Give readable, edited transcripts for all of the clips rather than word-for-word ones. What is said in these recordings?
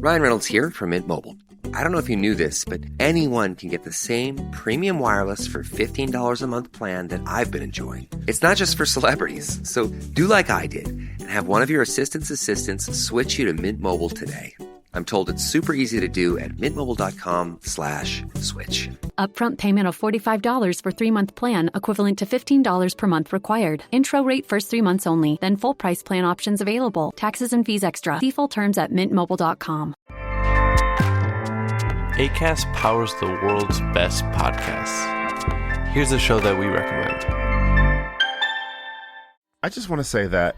Ryan Reynolds here from Mint Mobile. I don't know if you knew this, but anyone can get the same premium wireless for $15 a month plan that I've been enjoying. It's not just for celebrities. So do like I did and have one of your assistants switch you to Mint Mobile today. I'm told it's super easy to do at mintmobile.com/switch. Upfront payment of $45 for 3-month plan, equivalent to $15 per month required. Intro rate first 3 months only, then full price plan options available. Taxes and fees extra. See full terms at mintmobile.com. Acast powers the world's best podcasts. Here's a show that we recommend. I just want to say that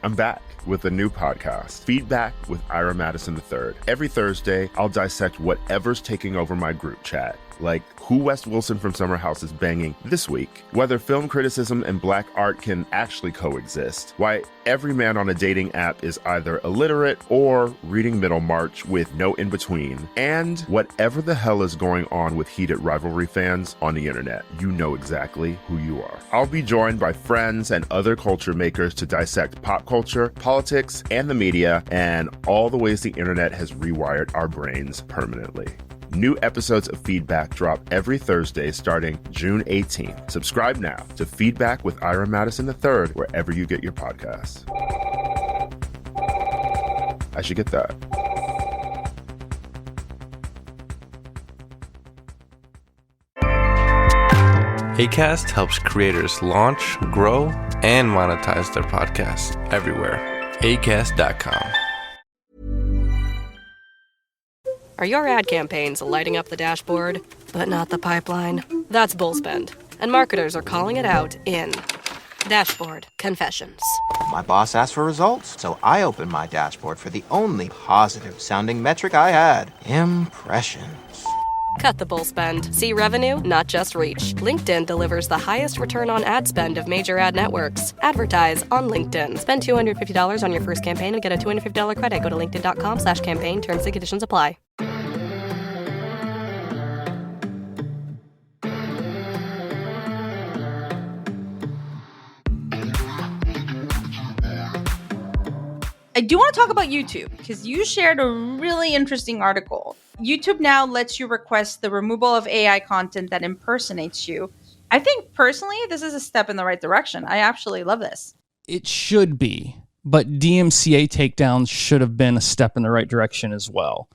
I'm back with a new podcast, Feedback with Ira Madison III. Every Thursday, I'll dissect whatever's taking over my group chat, like who Wes Wilson from Summer House is banging this week, whether film criticism and black art can actually coexist, why every man on a dating app is either illiterate or reading Middlemarch with no in-between, and whatever the hell is going on with heated rivalry fans on the internet. You know exactly who you are. I'll be joined by friends and other culture makers to dissect pop culture, politics, and the media, and all the ways the internet has rewired our brains permanently. New episodes of Feedback drop every Thursday starting June 18th. Subscribe now to Feedback with Ira Madison III wherever you get your podcasts. I should get that. Acast helps creators launch, grow, and monetize their podcasts everywhere. Acast.com. Are your ad campaigns lighting up the dashboard, but not the pipeline? That's bullspend, and marketers are calling it out in Dashboard Confessions. My boss asked for results, so I opened my dashboard for the only positive-sounding metric I had: impressions. Cut the bullspend. See revenue, not just reach. LinkedIn delivers the highest return on ad spend of major ad networks. Advertise on LinkedIn. Spend $250 on your first campaign and get a $250 credit. Go to linkedin.com/campaign. Terms and conditions apply. I do want to talk about YouTube because you shared a really interesting article. YouTube now lets you request the removal of AI content that impersonates you. I think personally, this is a step in the right direction. I actually love this. It should be, but DMCA takedowns should have been a step in the right direction as well.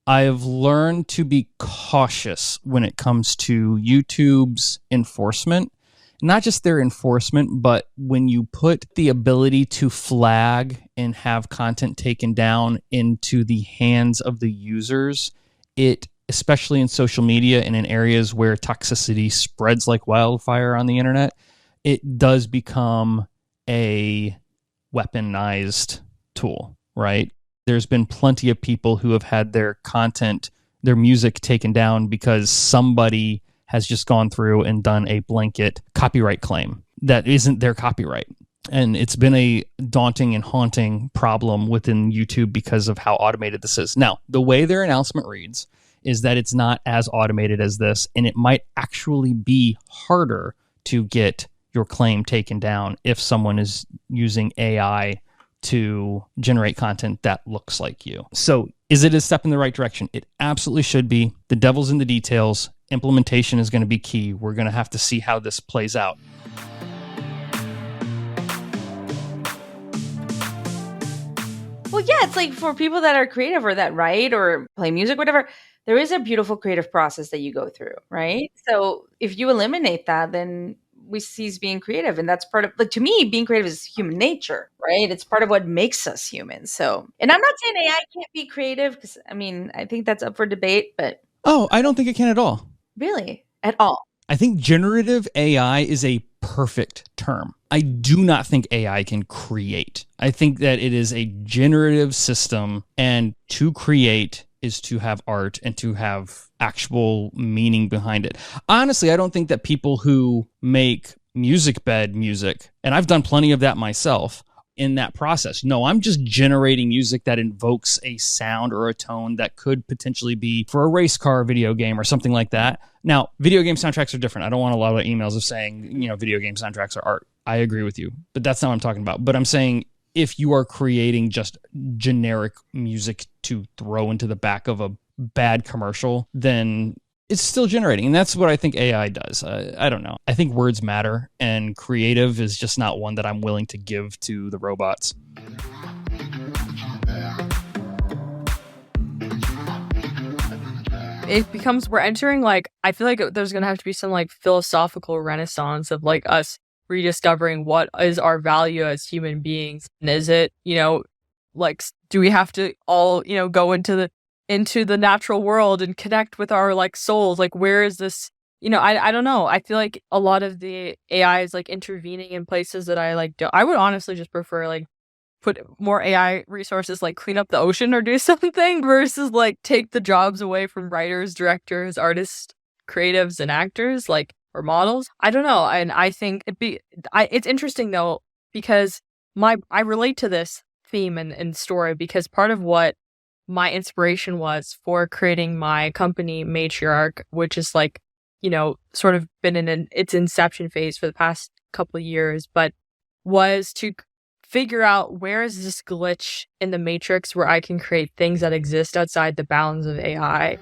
I have learned to be cautious when it comes to YouTube's enforcement. Not just their enforcement, but when you put the ability to flag and have content taken down into the hands of the users, it, especially in social media and in areas where toxicity spreads like wildfire on the internet, it does become a weaponized tool, right? There's been plenty of people who have had their content, their music taken down because somebody has just gone through and done a blanket copyright claim that isn't their copyright. And it's been a daunting and haunting problem within YouTube because of how automated this is. Now, the way their announcement reads is that it's not as automated as this, and it might actually be harder to get your claim taken down if someone is using AI to generate content that looks like you. So is it a step in the right direction? It absolutely should be. The devil's in the details. Implementation is going to be key. We're going to have to see how this plays out. Well, yeah, it's like for people that are creative or that write or play music, whatever, there is a beautiful creative process that you go through, right? So if you eliminate that, then we cease being creative. And that's part of, like, to me, being creative is human nature, right? It's part of what makes us human. So, and I'm not saying AI can't be creative because, I mean, I think that's up for debate, but. Oh, I don't think it can at all. Really? At all? I think generative AI is a perfect term. I do not think AI can create. I think that it is a generative system, and to create is to have art and to have actual meaning behind it. Honestly, I don't think that people who make music bed music, and I've done plenty of that myself, in that process. No, I'm just generating music that invokes a sound or a tone that could potentially be for a race car video game or something like that. Now, video game soundtracks are different. I don't want a lot of emails of saying, video game soundtracks are art. I agree with you, but that's not what I'm talking about. But I'm saying if you are creating just generic music to throw into the back of a bad commercial, then it's still generating. And that's what I think AI does. I don't know. I think words matter, and creative is just not one that I'm willing to give to the robots. It becomes, we're entering, like, I feel like there's going to have to be some, like, philosophical renaissance of, like, us rediscovering what is our value as human beings. And is it, like, do we have to all, go into the natural world and connect with our, like, souls? Like, where is this, I don't know. I feel like a lot of the AI is, like, intervening in places that I, like, I would honestly just prefer, like, put more AI resources, like clean up the ocean or do something, versus like take the jobs away from writers, directors, artists, creatives, and actors, like, or models. I don't know. And I think it's interesting though, because I relate to this theme and story, because part of what my inspiration was for creating my company Matriarch, which is like, sort of been in its inception phase for the past couple of years, but was to figure out where is this glitch in the matrix where I can create things that exist outside the bounds of AI.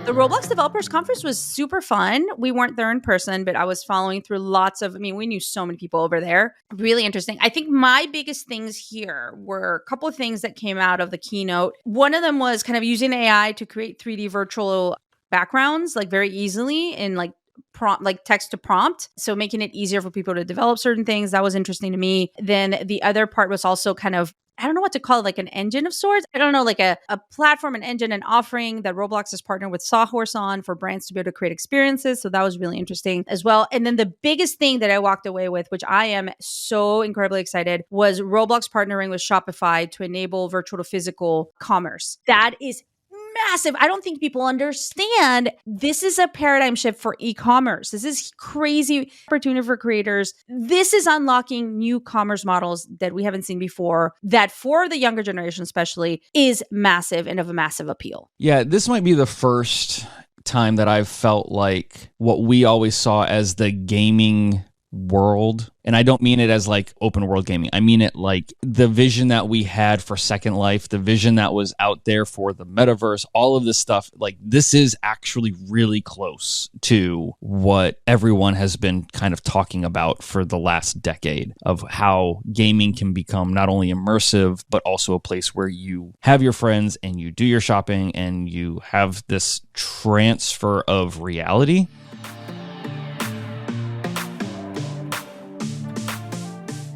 The Roblox Developers Conference was super fun. We weren't there in person, but I was following through we knew so many people over there. Really interesting. I think my biggest things here were a couple of things that came out of the keynote. One of them was kind of using AI to create 3D virtual backgrounds, like very easily in like prompt, like text to prompt. So making it easier for people to develop certain things. That was interesting to me. Then the other part was also kind of, I don't know what to call it, like an engine of sorts. I don't know, like a platform, an engine, an offering that Roblox has partnered with Sawhorse on for brands to be able to create experiences. So that was really interesting as well. And then the biggest thing that I walked away with, which I am so incredibly excited, was Roblox partnering with Shopify to enable virtual to physical commerce. That is massive. I don't think people understand this is a paradigm shift for e-commerce. This is crazy opportunity for creators. This is unlocking new commerce models that we haven't seen before, that for the younger generation especially is massive and of a massive appeal. Yeah, this might be the first time that I've felt like what we always saw as the gaming world, and I don't mean it as like open world gaming. I mean it like the vision that we had for Second Life, the vision that was out there for the metaverse, all of this stuff. Like, this is actually really close to what everyone has been kind of talking about for the last decade, of how gaming can become not only immersive, but also a place where you have your friends and you do your shopping and you have this transfer of reality.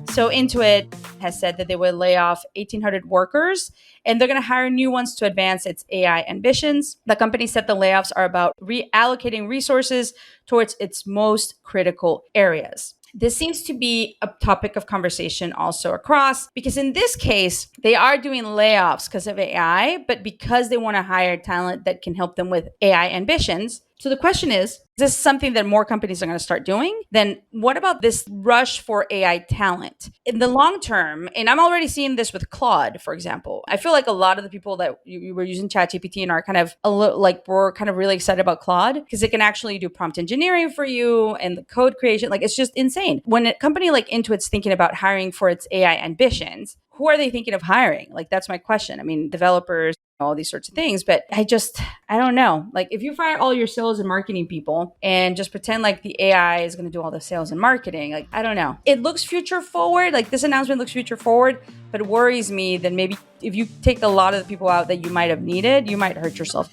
So Intuit has said that they will lay off 1,800 workers, and they're going to hire new ones to advance its AI ambitions. The company said the layoffs are about reallocating resources towards its most critical areas. This seems to be a topic of conversation also across, because in this case, they are doing layoffs because of AI, but because they want to hire talent that can help them with AI ambitions. So the question is this something that more companies are going to start doing? Then what about this rush for AI talent? In the long term, and I'm already seeing this with Claude, for example, I feel like a lot of the people that you were using ChatGPT and are kind of we're kind of really excited about Claude because it can actually do prompt engineering for you and the code creation. Like, it's just insane. When a company like Intuit's thinking about hiring for its AI ambitions, who are they thinking of hiring? Like, that's my question. I mean, developers, all these sorts of things. But I don't know. Like, if you fire all your sales and marketing people and just pretend like the AI is going to do all the sales and marketing, like, I don't know. It looks future forward. Like, this announcement looks future forward, but it worries me that maybe if you take a lot of the people out that you might have needed, you might hurt yourself.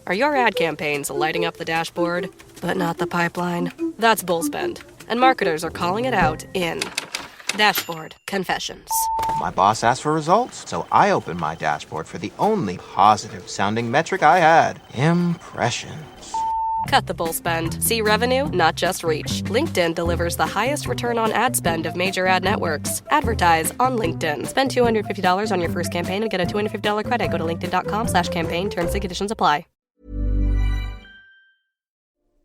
Are your ad campaigns lighting up the dashboard, but not the pipeline? That's bullspend, and marketers are calling it out in Dashboard Confessions. My boss asked for results, so I opened my dashboard for the only positive-sounding metric I had: impressions. Cut the bullspend. See revenue, not just reach. LinkedIn delivers the highest return on ad spend of major ad networks. Advertise on LinkedIn. Spend $250 on your first campaign and get a $250 credit. Go to linkedin.com/campaign. Terms and conditions apply.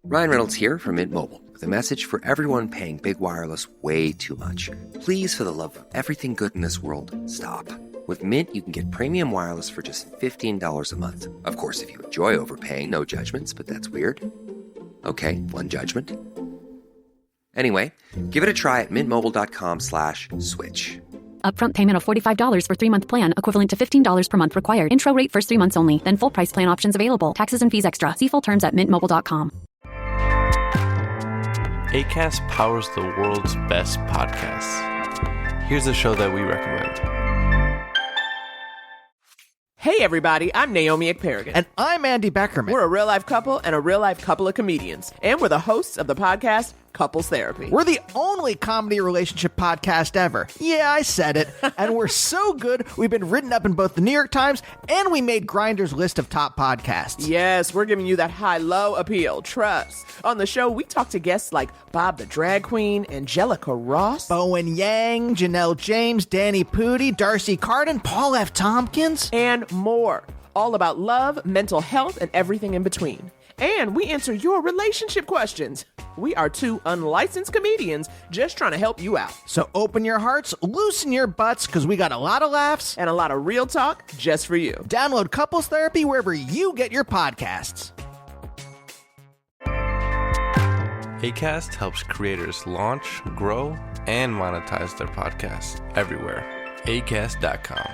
Ryan Reynolds here from Mint Mobile with a message for everyone paying big wireless way too much. Please, for the love of everything good in this world, stop. With Mint, you can get premium wireless for just $15 a month. Of course, if you enjoy overpaying, no judgments, but that's weird. Okay, one judgment. Anyway, give it a try at mintmobile.com/switch. Upfront payment of $45 for 3-month plan, equivalent to $15 per month required. Intro rate first 3 months only, then full price plan options available. Taxes and fees extra. See full terms at mintmobile.com. Acast powers the world's best podcasts. Here's a show that we recommend. Hey everybody, I'm Naomi Ekperigan. And I'm Andy Beckerman. We're a real-life couple and a real-life couple of comedians. And we're the hosts of the podcast, Couples Therapy. We're the only comedy relationship podcast ever. Yeah, I said it. And we're so good, we've been written up in both the New York Times and we made Grindr's list of top podcasts. Yes, we're giving you that high-low appeal. Trust. On the show, we talk to guests like Bob the Drag Queen, Angelica Ross, Bowen Yang, Janelle James, Danny Pudi, Darcy Carden, Paul F. Tompkins, and more. All about love, mental health, and everything in between. And we answer your relationship questions. We are two unlicensed comedians just trying to help you out. So open your hearts, loosen your butts, because we got a lot of laughs and a lot of real talk just for you. Download Couples Therapy wherever you get your podcasts. Acast helps creators launch, grow, and monetize their podcasts everywhere. Acast.com.